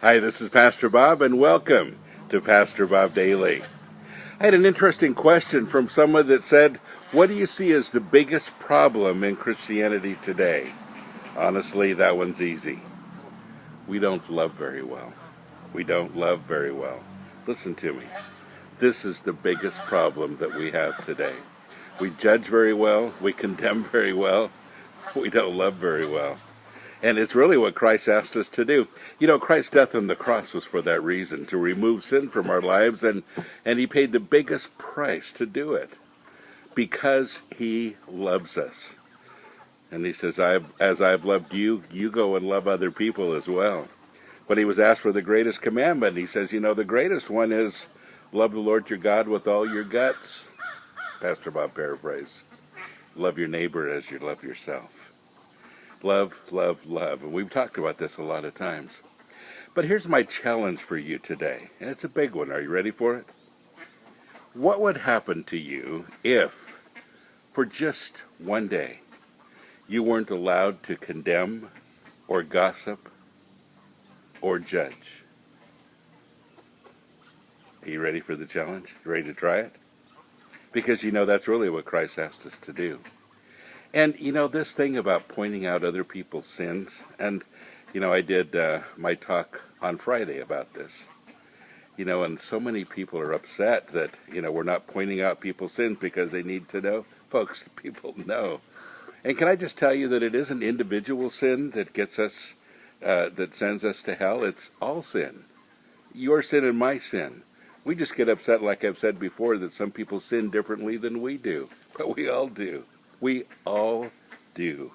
Hi, this is Pastor Bob, and welcome to Pastor Bob Daily. I had an interesting question from someone that said, what do you see as the biggest problem in Christianity today? Honestly, that one's easy. We don't love very well. We don't love very well. Listen to me. This is the biggest problem that we have today. We judge very well. We condemn very well. We don't love very well. And it's really what Christ asked us to do. You know, Christ's death on the cross was for that reason, to remove sin from our lives, and he paid the biggest price to do it because he loves us. And he says, as I've loved you, you go and love other people as well. When he was asked for the greatest commandment, he says, you know, the greatest one is love the Lord your God with all your guts. Pastor Bob paraphrase. Love your neighbor as you love yourself. Love, love, love. And we've talked about this a lot of times. But here's my challenge for you today. And it's a big one. Are you ready for it? What would happen to you if, for just one day, you weren't allowed to condemn or gossip or judge? Are you ready for the challenge? You ready to try it? Because you know that's really what Christ asked us to do. And, you know, this thing about pointing out other people's sins, and, you know, I did my talk on Friday about this, you know, and so many people are upset that, you know, we're not pointing out people's sins because they need to know. Folks, people know. And can I just tell you that it isn't individual sin that gets us, that sends us to hell? It's all sin. Your sin and my sin. We just get upset, like I've said before, that some people sin differently than we do. But we all do. We all do.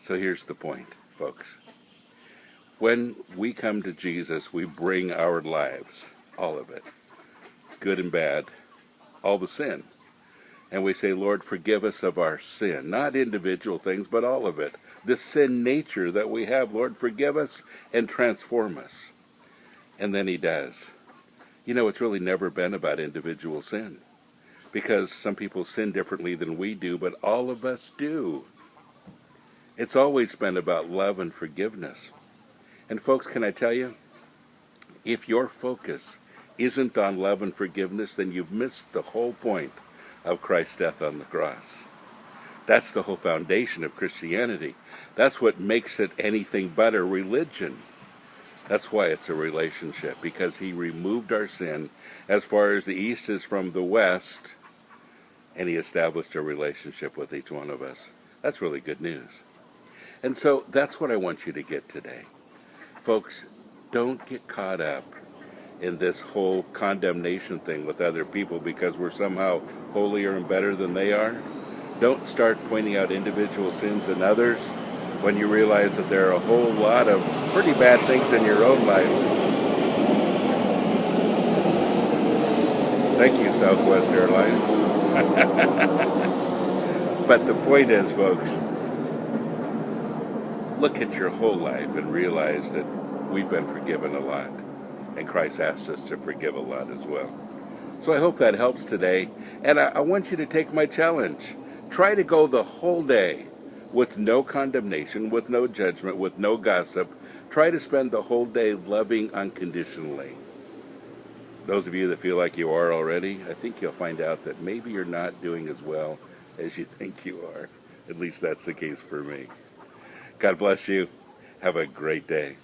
So here's the point, folks. When we come to Jesus, we bring our lives, all of it, good and bad, all the sin. And we say, Lord, forgive us of our sin. Not individual things, but all of it. The sin nature that we have, Lord, forgive us and transform us. And then he does. You know, it's really never been about individual sin, because some people sin differently than we do, but all of us do. It's always been about love and forgiveness. And folks, can I tell you, if your focus isn't on love and forgiveness, then you've missed the whole point of Christ's death on the cross. That's the whole foundation of Christianity. That's what makes it anything but a religion. That's why it's a relationship, because he removed our sin as far as the east is from the west, and he established a relationship with each one of us. That's really good news. And so that's what I want you to get today. Folks, don't get caught up in this whole condemnation thing with other people because we're somehow holier and better than they are. Don't start pointing out individual sins in others when you realize that there are a whole lot of pretty bad things in your own life. Thank you, Southwest Airlines. But the point is, folks, look at your whole life and realize that we've been forgiven a lot. And Christ asked us to forgive a lot as well. So I hope that helps today. And I want you to take my challenge. Try to go the whole day with no condemnation, with no judgment, with no gossip. Try to spend the whole day loving unconditionally. Those of you that feel like you are already, I think you'll find out that maybe you're not doing as well as you think you are. At least that's the case for me. God bless you. Have a great day.